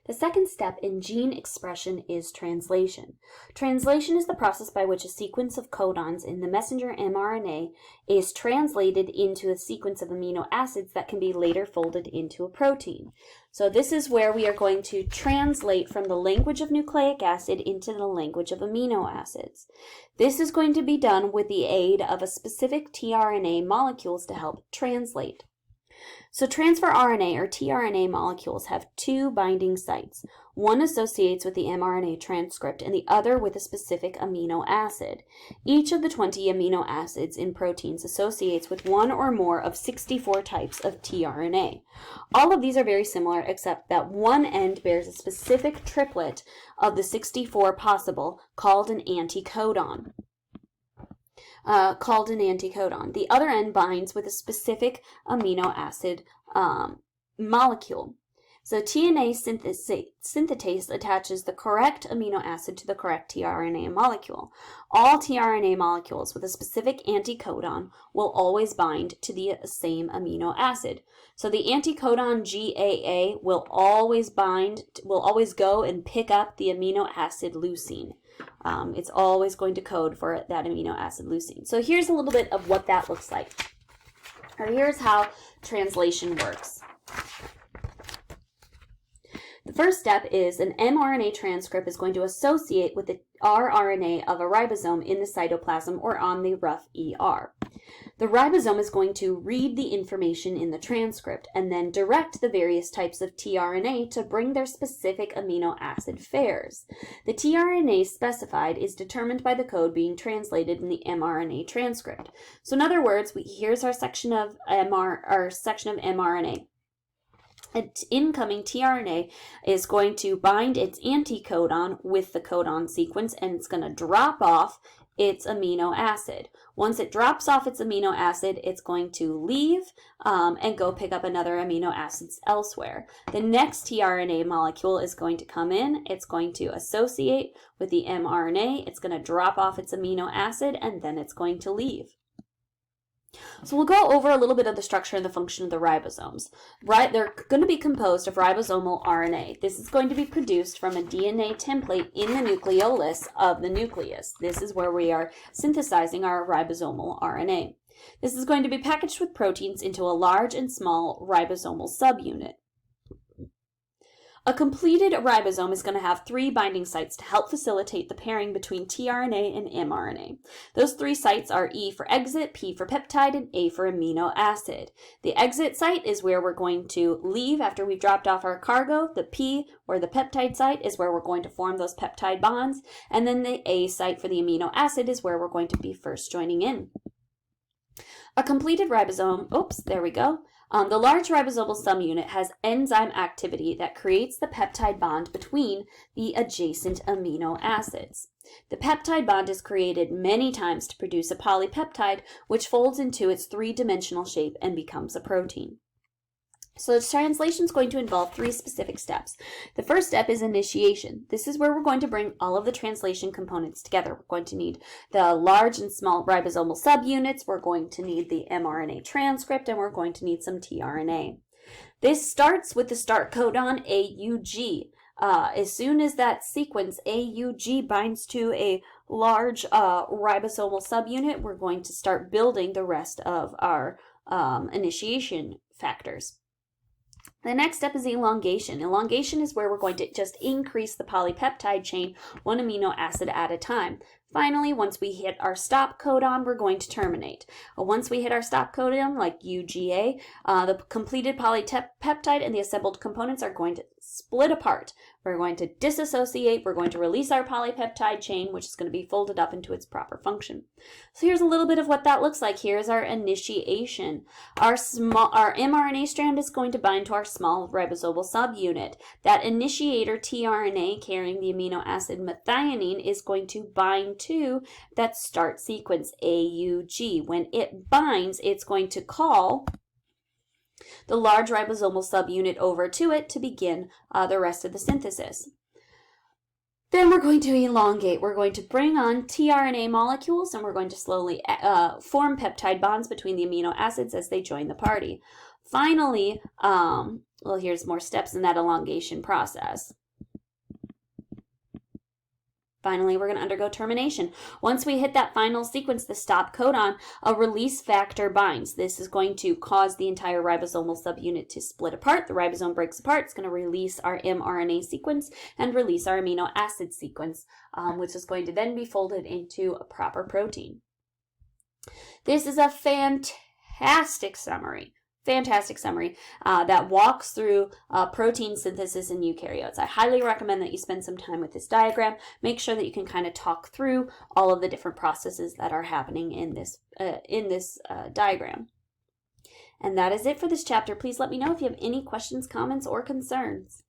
The second step in gene expression is translation. Translation is the process by which a sequence of codons in the messenger mRNA is translated into a sequence of amino acids that can be later folded into a protein. So this is where we are going to translate from the language of nucleic acid into the language of amino acids. This is going to be done with the aid of a specific tRNA molecules to help translate. So transfer RNA or tRNA molecules have two binding sites. One associates with the mRNA transcript and the other with a specific amino acid. Each of the 20 amino acids in proteins associates with one or more of 64 types of tRNA. All of these are very similar except that one end bears a specific triplet of the 64 possible called an anticodon. The other end binds with a specific amino acid molecule. So tRNA synthetase attaches the correct amino acid to the correct tRNA molecule. All tRNA molecules with a specific anticodon will always bind to the same amino acid. So the anticodon GAA will always go and pick up the amino acid leucine. It's always going to code for that amino acid leucine. So here's a little bit of what that looks like. Or here's how translation works. The first step is an mRNA transcript is going to associate with the rRNA of a ribosome in the cytoplasm or on the rough ER. The ribosome is going to read the information in the transcript and then direct the various types of tRNA to bring their specific amino acid pairs. The tRNA specified is determined by the code being translated in the mRNA transcript. So in other words, here's our section of mRNA. An incoming tRNA is going to bind its anticodon with the codon sequence and it's going to drop off its amino acid. Once it drops off its amino acid, it's going to leave and go pick up another amino acids elsewhere. The next tRNA molecule is going to come in, it's going to associate with the mRNA, it's going to drop off its amino acid, and then it's going to leave. So we'll go over a little bit of the structure and the function of the ribosomes. They're going to be composed of ribosomal RNA. This is going to be produced from a DNA template in the nucleolus of the nucleus. This is where we are synthesizing our ribosomal RNA. This is going to be packaged with proteins into a large and small ribosomal subunit. A completed ribosome is going to have 3 binding sites to help facilitate the pairing between tRNA and mRNA. Those 3 sites are E for exit, P for peptide, and A for amino acid. The exit site is where we're going to leave after we've dropped off our cargo. The P, or the peptide site, is where we're going to form those peptide bonds. And then the A site for the amino acid is where we're going to be first joining in. A completed ribosome, the large ribosomal subunit has enzyme activity that creates the peptide bond between the adjacent amino acids. The peptide bond is created many times to produce a polypeptide, which folds into its 3-dimensional shape and becomes a protein. So the translation is going to involve 3 specific steps. The first step is initiation. This is where we're going to bring all of the translation components together. We're going to need the large and small ribosomal subunits, we're going to need the mRNA transcript, and we're going to need some tRNA. This starts with the start codon AUG. As soon as that sequence AUG binds to a large ribosomal subunit, we're going to start building the rest of our initiation factors. The next step is elongation. Elongation is where we're going to just increase the polypeptide chain 1 amino acid at a time. Finally, once we hit our stop codon, we're going to terminate. Once we hit our stop codon, like UGA, the completed polypeptide and the assembled components are going to split apart. We're going to disassociate, we're going to release our polypeptide chain, which is going to be folded up into its proper function. So here's a little bit of what that looks like. Here's our initiation. Our mRNA strand is going to bind to our small ribosomal subunit. That initiator tRNA carrying the amino acid methionine is going to bind to that start sequence AUG. When it binds, it's going to call the large ribosomal subunit over to it to begin the rest of the synthesis. Then we're going to elongate. We're going to bring on tRNA molecules and we're going to slowly form peptide bonds between the amino acids as they join the party. Finally, Well, here's more steps in that elongation process. Finally, we're going to undergo termination. Once we hit that final sequence, the stop codon, a release factor binds. This is going to cause the entire ribosomal subunit to split apart. The ribosome breaks apart. It's going to release our mRNA sequence and release our amino acid sequence, which is going to then be folded into a proper protein. This is a fantastic summary that walks through protein synthesis in eukaryotes. I highly recommend that you spend some time with this diagram. Make sure that you can kind of talk through all of the different processes that are happening in this diagram. And that is it for this chapter. Please let me know if you have any questions, comments, or concerns.